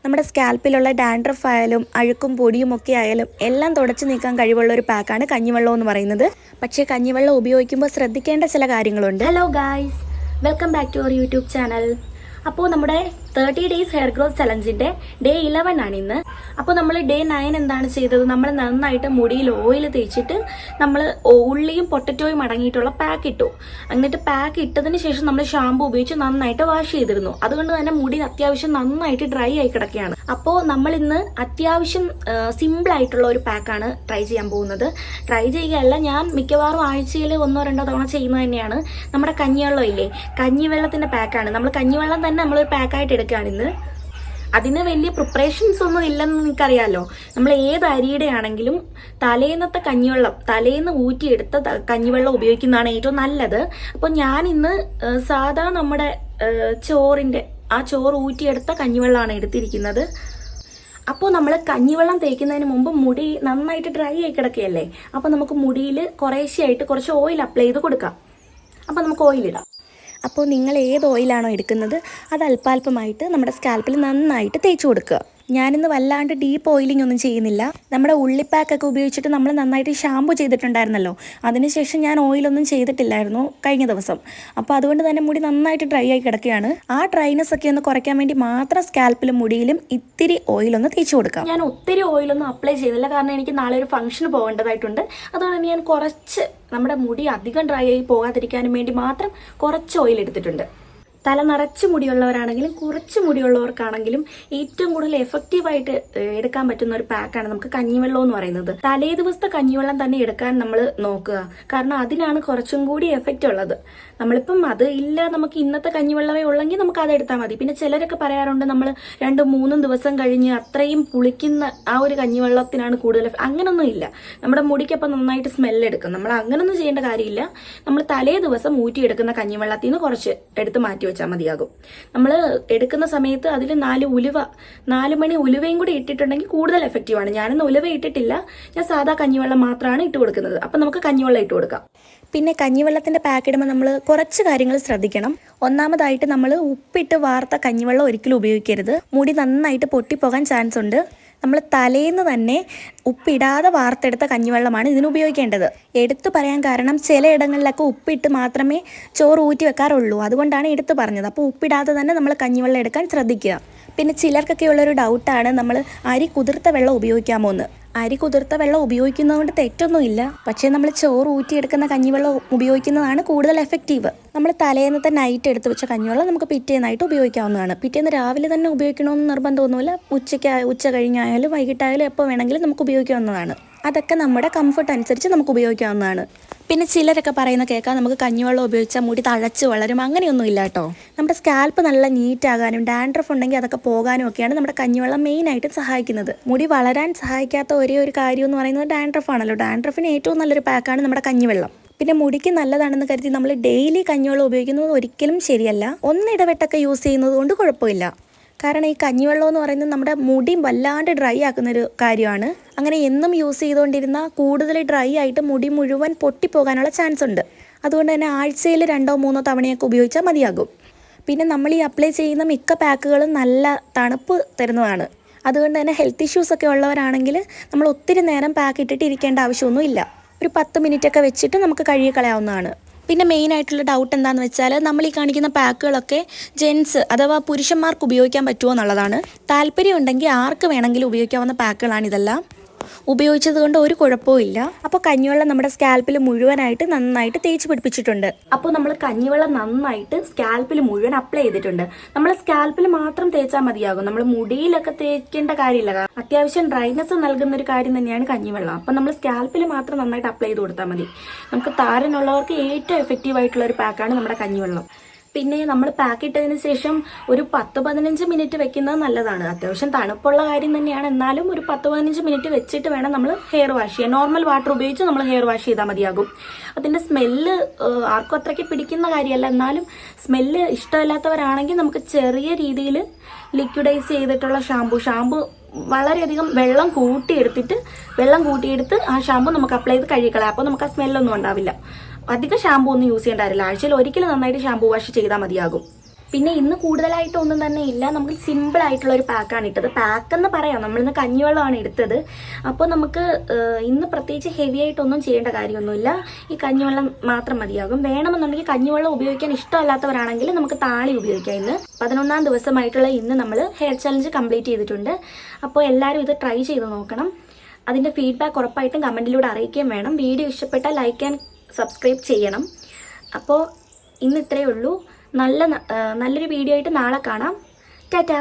നമ്മുടെ സ്കാൽപ്പിലുള്ള ഡാൻഡ്രഫ് ആയാലും അഴുക്കും പൊടിയും ഒക്കെ ആയാലും എല്ലാം തുടച്ചു നീക്കാൻ കഴിവുള്ള ഒരു പാക്കാണ് കഞ്ഞിവെള്ളം എന്ന് പറയുന്നത്. പക്ഷേ കഞ്ഞിവെള്ളം ഉപയോഗിക്കുമ്പോൾ ശ്രദ്ധിക്കേണ്ട ചില കാര്യങ്ങളുണ്ട്. Hello guys, welcome back to our YouTube channel. അപ്പോൾ നമ്മുടെ 30 ഡേയ്സ് ഹെയർ ഗ്രോത്ത് ചലഞ്ചിൻ്റെ ഡേ 11 ആണ് ഇന്ന്. അപ്പോൾ നമ്മൾ ഡേ 9 എന്താണ് ചെയ്തത്? നമ്മൾ നന്നായിട്ട് മുടിയിൽ ഓയിൽ തേച്ചിട്ട് നമ്മൾ ഉള്ളിയും പൊട്ടറ്റോയും അടങ്ങിയിട്ടുള്ള പാക്ക് ഇട്ടു. എന്നിട്ട് പാക്ക് ഇട്ടതിന് ശേഷം നമ്മൾ ഷാമ്പു ഉപയോഗിച്ച് നന്നായിട്ട് വാഷ് ചെയ്തിരുന്നു. അതുകൊണ്ട് തന്നെ മുടി അത്യാവശ്യം നന്നായിട്ട് ഡ്രൈ ആയി കിടക്കുകയാണ്. അപ്പോൾ നമ്മൾ ഇന്ന് അത്യാവശ്യം സിമ്പിൾ ആയിട്ടുള്ള ഒരു പാക്കാണ് ട്രൈ ചെയ്യാൻ പോകുന്നത്. ട്രൈ ചെയ്യുകയല്ല, ഞാൻ മിക്കവാറും ആഴ്ചയിൽ 1-2 തവണ ചെയ്യുന്നത് തന്നെയാണ്. നമ്മുടെ കഞ്ഞിവെള്ളം ഇല്ലേ, കഞ്ഞിവെള്ളത്തിന്റെ പാക്കാണ്. നമ്മൾ കഞ്ഞിവെള്ളം തന്നെ നമ്മളൊരു പാക്കായിട്ട് എടുക്കുകയാണ് ഇന്ന്. അതിന് വലിയ പ്രിപ്പറേഷൻസ് ഒന്നും ഇല്ലെന്ന് നിങ്ങൾക്കറിയാലോ. നമ്മൾ ഏത് അരിയുടെ ആണെങ്കിലും തലേന്നത്തെ കഞ്ഞിവെള്ളം, തലേന്ന് ഊറ്റിയെടുത്ത കഞ്ഞിവെള്ളം ഉപയോഗിക്കുന്നതാണ് ഏറ്റവും നല്ലത്. അപ്പോൾ ഞാൻ ഇന്ന് സാധാ നമ്മുടെ ചോറിൻ്റെ ആ ചോറ് ഊറ്റിയെടുത്ത കഞ്ഞിവെള്ളമാണ് എടുത്തിരിക്കുന്നത്. അപ്പോൾ നമ്മൾ കഞ്ഞിവെള്ളം തേക്കുന്നതിന് മുമ്പ് മുടി നന്നായിട്ട് ഡ്രൈ ആയി കിടക്കുകയല്ലേ, അപ്പോൾ നമുക്ക് മുടിയിൽ കുറേശ്ശെയായിട്ട് കുറച്ച് ഓയിൽ അപ്ലൈ ചെയ്ത് കൊടുക്കാം. അപ്പോൾ നമുക്ക് ഓയിലിടാം. അപ്പോൾ നിങ്ങൾ ഏത് ഓയിലാണോ എടുക്കുന്നത് അത് അല്പാൽപമായിട്ട് നമ്മുടെ സ്കാൽപ്പിൽ നന്നായിട്ട് തേച്ച് കൊടുക്കുക. ഞാനിന്ന് വല്ലാണ്ട് ഡീപ്പ് ഓയിലിംഗ് ഒന്നും ചെയ്യുന്നില്ല. നമ്മുടെ ഉള്ളിപ്പാക്കൊക്കെ ഉപയോഗിച്ചിട്ട് നമ്മൾ നന്നായിട്ട് ഷാമ്പു ചെയ്തിട്ടുണ്ടായിരുന്നല്ലോ, അതിനുശേഷം ഞാൻ ഓയിലൊന്നും ചെയ്തിട്ടില്ലായിരുന്നു കഴിഞ്ഞ ദിവസം. അപ്പോൾ അതുകൊണ്ട് തന്നെ മുടി നന്നായിട്ട് ഡ്രൈ ആയി കിടക്കുകയാണ്. ആ ഡ്രൈനെസ് ഒക്കെ ഒന്ന് കുറയ്ക്കാൻ വേണ്ടി മാത്രം സ്കാൽപ്പിലും മുടിയിലും ഇത്തിരി ഓയിലൊന്ന് തേച്ച് കൊടുക്കാം. ഞാൻ ഒത്തിരി ഓയിലൊന്നും അപ്ലൈ ചെയ്തില്ല, കാരണം എനിക്ക് നാളെ ഒരു ഫംഗ്ഷന് പോകേണ്ടതായിട്ടുണ്ട്. അതുകൊണ്ട് തന്നെ ഞാൻ കുറച്ച് നമ്മുടെ മുടി അധികം ഡ്രൈ ആയി പോകാതിരിക്കാനും വേണ്ടി മാത്രം കുറച്ച് ഓയിൽ എടുത്തിട്ടുണ്ട്. തല നിറച്ച് മുടിയുള്ളവരാണെങ്കിലും കുറച്ച് മുടിയുള്ളവർക്കാണെങ്കിലും ഏറ്റവും കൂടുതൽ എഫക്റ്റീവായിട്ട് എടുക്കാൻ പറ്റുന്ന ഒരു പാക്കാണ് നമുക്ക് കഞ്ഞിവെള്ളം എന്ന് പറയുന്നത്. തലേ ദിവസത്തെ കഞ്ഞിവെള്ളം തന്നെ എടുക്കാൻ നമ്മൾ നോക്കുക, കാരണം അതിനാണ് കുറച്ചും കൂടി എഫക്റ്റ് ഉള്ളത്. നമ്മളിപ്പം അത് ഇല്ല, നമുക്ക് ഇന്നത്തെ കഞ്ഞിവെള്ളമേ ഉള്ളെങ്കിൽ നമുക്ക് അത് എടുത്താൽ മതി. പിന്നെ ചിലരൊക്കെ പറയാറുണ്ട് നമ്മൾ 2-3 ദിവസം കഴിഞ്ഞ് അത്രയും പുളിക്കുന്ന ആ ഒരു കഞ്ഞിവെള്ളത്തിനാണ് കൂടുതൽ. അങ്ങനൊന്നും ഇല്ല. നമ്മുടെ മുടിക്കപ്പം നന്നായിട്ട് സ്മെല്ലെടുക്കും. നമ്മൾ അങ്ങനൊന്നും ചെയ്യേണ്ട കാര്യമില്ല. നമ്മൾ തലേ ദിവസം ഊറ്റിയെടുക്കുന്ന കഞ്ഞിവെള്ളത്തിൽ നിന്ന് കുറച്ച് എടുത്ത് മാറ്റി വെച്ചാൽ മതിയാകും. നമ്മൾ എടുക്കുന്ന സമയത്ത് അതിൽ 4 മണി ഉലുവയും കൂടി ഇട്ടിട്ടുണ്ടെങ്കിൽ കൂടുതൽ എഫക്റ്റീവാണ്. ഞാനിന്ന് ഉലുവ ഇട്ടിട്ടില്ല, ഞാൻ സാധാ കഞ്ഞിവെള്ളം മാത്രമാണ് ഇട്ട് കൊടുക്കുന്നത്. അപ്പം നമുക്ക് കഞ്ഞിവെള്ളം ഇട്ട് കൊടുക്കാം. പിന്നെ കഞ്ഞിവെള്ളത്തിൻ്റെ പാക്ക് ഇടുമ്പോൾ നമ്മൾ കുറച്ച് കാര്യങ്ങൾ ശ്രദ്ധിക്കണം. ഒന്നാമതായിട്ട് നമ്മൾ ഉപ്പിട്ട് വാർത്ത കഞ്ഞിവെള്ളം ഒരിക്കലും ഉപയോഗിക്കരുത്. മുടി നന്നായിട്ട് പൊട്ടിപ്പോകാൻ ചാൻസ് ഉണ്ട്. നമ്മൾ തലേന്ന് തന്നെ ഉപ്പിടാതെ വാർത്തെടുത്ത കഞ്ഞിവെള്ളമാണ് ഇതിന് ഉപയോഗിക്കേണ്ടത്. എടുത്തു പറയാൻ കാരണം ചിലയിടങ്ങളിലൊക്കെ ഉപ്പിട്ട് മാത്രമേ ചോറ് ഊറ്റി വെക്കാറുള്ളൂ, അതുകൊണ്ടാണ് എടുത്തു പറഞ്ഞത്. അപ്പോൾ ഉപ്പിടാതെ തന്നെ നമ്മൾ കഞ്ഞിവെള്ളം എടുക്കാൻ ശ്രദ്ധിക്കുക. പിന്നെ ചിലർക്കൊക്കെ ഉള്ളൊരു ഡൗട്ടാണ് നമ്മൾ അരി കുതിർത്ത വെള്ളം ഉപയോഗിക്കാമോ എന്ന്. അരി കുതിർത്ത വെള്ളം ഉപയോഗിക്കുന്നതുകൊണ്ട് തെറ്റൊന്നുമില്ല, പക്ഷേ നമ്മൾ ചോറ് ഊറ്റിയെടുക്കുന്ന കഞ്ഞിവെള്ളം ഉപയോഗിക്കുന്നതാണ് കൂടുതൽ എഫക്റ്റീവ്. നമ്മൾ തലേന്നത്തെ നൈറ്റ് എടുത്ത് വെച്ച കഞ്ഞിവെള്ളം നമുക്ക് പിറ്റേന്നായിട്ട് ഉപയോഗിക്കാവുന്നതാണ്. പിറ്റേന്ന് രാവിലെ തന്നെ ഉപയോഗിക്കണമെന്ന് നിർബന്ധമൊന്നുമില്ല. ഉച്ച കഴിഞ്ഞായാലും വൈകിട്ടായാലും എപ്പോൾ വേണമെങ്കിലും നമുക്ക് ഉപയോഗിക്കാവുന്നതാണ്. അതൊക്കെ നമ്മുടെ കംഫർട്ട് അനുസരിച്ച് നമുക്ക് ഉപയോഗിക്കാവുന്നതാണ്. പിന്നെ ചിലരൊക്കെ പറയുന്ന കേൾക്കാം നമുക്ക് കഞ്ഞിവെള്ളം ഉപയോഗിച്ചാൽ മുടി തഴച്ച് വളരും. അങ്ങനെയൊന്നും ഇല്ല കേട്ടോ. നമ്മുടെ സ്കാൽപ്പ് നല്ല നീറ്റ് ആകാനും ഡാൻഡ്രഫ് ഉണ്ടെങ്കിൽ അതൊക്കെ പോകാനും ഒക്കെയാണ് നമ്മുടെ കഞ്ഞിവെള്ളം മെയിനായിട്ട് സഹായിക്കുന്നത്. മുടി വളരാൻ സഹായിക്കാത്ത ഒരേ ഒരു കാര്യം എന്ന് പറയുന്നത് ഡാൻഡ്രഫ് ആണല്ലോ. ഡാൻഡ്രഫിന് ഏറ്റവും നല്ലൊരു പാക്കാണ് നമ്മുടെ കഞ്ഞിവെള്ളം. പിന്നെ മുടിക്ക് നല്ലതാണെന്ന് കരുതി നമ്മൾ ഡെയിലി കഞ്ഞിവെള്ളം ഉപയോഗിക്കുന്നത് ഒരിക്കലും ശരിയല്ല. ഒന്നിടവിട്ടൊക്കെ യൂസ് ചെയ്യുന്നത് കൊണ്ട് കുഴപ്പമില്ല. കാരണം ഈ കഞ്ഞിവെള്ളം എന്ന് പറയുന്നത് നമ്മുടെ മുടി വല്ലാണ്ട് ഡ്രൈ ആക്കുന്നൊരു കാര്യമാണ്. അങ്ങനെ എന്നും യൂസ് ചെയ്തുകൊണ്ടിരുന്നാൽ കൂടുതൽ ഡ്രൈ ആയിട്ട് മുടി മുഴുവൻ പൊട്ടിപ്പോകാനുള്ള ചാൻസ് ഉണ്ട്. അതുകൊണ്ട് തന്നെ ആഴ്ചയിൽ 2-3 തവണയൊക്കെ ഉപയോഗിച്ചാൽ മതിയാകും. പിന്നെ നമ്മൾ ഈ അപ്ലൈ ചെയ്യുന്ന മിക്ക പാക്കുകളും നല്ല തണുപ്പ് തരുന്നതാണ്. അതുകൊണ്ട് തന്നെ ഹെൽത്ത് ഇഷ്യൂസൊക്കെ ഉള്ളവരാണെങ്കിൽ നമ്മൾ ഒത്തിരി നേരം പാക്ക് ഇട്ടിട്ട് ഇരിക്കേണ്ട ആവശ്യമൊന്നുമില്ല. ഒരു 10 മിനിറ്റൊക്കെ വെച്ചിട്ട് നമുക്ക് കഴുകിക്കളയാവുന്നതാണ്. പിന്നെ മെയിനായിട്ടുള്ള ഡൗട്ട് എന്താണെന്ന് വെച്ചാൽ നമ്മൾ ഈ കാണിക്കുന്ന പാക്കുകളൊക്കെ ജെൻസ് അഥവാ പുരുഷന്മാർക്ക് ഉപയോഗിക്കാൻ പറ്റുമോ എന്നുള്ളതാണ്. താല്പര്യമുണ്ടെങ്കിൽ ആർക്ക് വേണമെങ്കിലും ഉപയോഗിക്കാവുന്ന പാക്കുകളാണ് ഇതെല്ലാം. ഉപയോഗിച്ചത് കൊണ്ട് ഒരു കുഴപ്പവും ഇല്ല. അപ്പോൾ കഞ്ഞിവെള്ളം നമ്മുടെ സ്കാൽപ്പിൽ മുഴുവനായിട്ട് നന്നായിട്ട് തേച്ച് പിടിപ്പിച്ചിട്ടുണ്ട്. അപ്പോൾ നമ്മൾ കഞ്ഞിവെള്ളം നന്നായിട്ട് സ്കാൽപ്പിൽ മുഴുവൻ അപ്ലൈ ചെയ്തിട്ടുണ്ട്. നമ്മൾ സ്കാൽപ്പിൽ മാത്രം തേച്ചാൽ മതിയാകും. നമ്മൾ മുടിയിലൊക്കെ തേക്കേണ്ട കാര്യമില്ല. അത്യാവശ്യം ഡ്രൈനെസ് നൽകുന്ന ഒരു കാര്യം തന്നെയാണ് കഞ്ഞിവെള്ളം. അപ്പം നമ്മൾ സ്കാൽപ്പിൽ മാത്രം നന്നായിട്ട് അപ്ലൈ ചെയ്ത് കൊടുത്താൽ മതി. നമുക്ക് താരനുള്ളവർക്ക് ഏറ്റവും എഫക്റ്റീവ് ആയിട്ടുള്ള ഒരു പാക്കാണ് നമ്മുടെ കഞ്ഞിവെള്ളം. പിന്നെ നമ്മൾ പാക്ക് ഇട്ടതിന് ശേഷം ഒരു 10-15 മിനിറ്റ് വെക്കുന്നത് നല്ലതാണ്. അത്യാവശ്യം തണുപ്പുള്ള കാര്യം തന്നെയാണ്, എന്നാലും ഒരു 10-15 മിനിറ്റ് വെച്ചിട്ട് വേണം നമ്മൾ ഹെയർ വാഷ് ചെയ്യാൻ. നോർമൽ വാട്ടർ ഉപയോഗിച്ച് നമ്മൾ ഹെയർ വാഷ് ചെയ്താൽ മതിയാകും. അതിൻ്റെ സ്മെല്ല് ആർക്കും അത്രയ്ക്ക് പിടിക്കുന്ന കാര്യമല്ല, എന്നാലും സ്മെല്ല് ഇഷ്ടമില്ലാത്തവരാണെങ്കിൽ നമുക്ക് ചെറിയ രീതിയിൽ ലിക്വിഡൈസ് ചെയ്തിട്ടുള്ള ഷാമ്പു വളരെയധികം വെള്ളം കൂട്ടിയെടുത്ത് ആ ഷാമ്പു നമുക്ക് അപ്ലൈ ചെയ്ത് കഴുകിക്കളയാം. അപ്പോൾ നമുക്ക് ആ സ്മെല്ലൊന്നും ഉണ്ടാവില്ല. അധികം ഷാമ്പു ഒന്നും യൂസ് ചെയ്യേണ്ട കാര്യമില്ല. ആഴ്ചയിൽ ഒരിക്കലും നന്നായിട്ട് ഷാമ്പു വാഷ് ചെയ്താൽ മതിയാകും. പിന്നെ ഇന്ന് കൂടുതലായിട്ടൊന്നും തന്നെ ഇല്ല. നമുക്ക് സിമ്പിൾ ആയിട്ടുള്ള ഒരു പാക്കാണ് ഇട്ടത്. പാക്കെന്ന് പറയാം, നമ്മളിന്ന് കഞ്ഞിവെള്ളമാണ് എടുത്തത്. അപ്പോൾ നമുക്ക് ഇന്ന് പ്രത്യേകിച്ച് ഹെവി ആയിട്ടൊന്നും ചെയ്യേണ്ട കാര്യമൊന്നുമില്ല. ഈ കഞ്ഞിവെള്ളം മാത്രം മതിയാകും. വേണമെന്നുണ്ടെങ്കിൽ കഞ്ഞിവെള്ളം ഉപയോഗിക്കാൻ ഇഷ്ടമല്ലാത്തവരാണെങ്കിൽ നമുക്ക് താളി ഉപയോഗിക്കാം. ഇന്ന് 11ാം ദിവസമായിട്ടുള്ള ഇന്ന് നമ്മൾ ഹെയർ ചലഞ്ച് കംപ്ലീറ്റ് ചെയ്തിട്ടുണ്ട്. അപ്പോൾ എല്ലാവരും ഇത് ട്രൈ ചെയ്ത് നോക്കണം. അതിൻ്റെ ഫീഡ്ബാക്ക് ഉറപ്പായിട്ടും കമൻറ്റിലൂടെ അറിയിക്കുകയും വേണം. വീഡിയോ ഇഷ്ടപ്പെട്ടാൽ ലൈക്ക് ആൻഡ് സബ്സ്ക്രൈബ് ചെയ്യണം. അപ്പോൾ ഇന്ന് ഇത്രയേ ഉള്ളൂ. നല്ലൊരു വീഡിയോ ആയിട്ട് നാളെ കാണാം. ടാറ്റാ.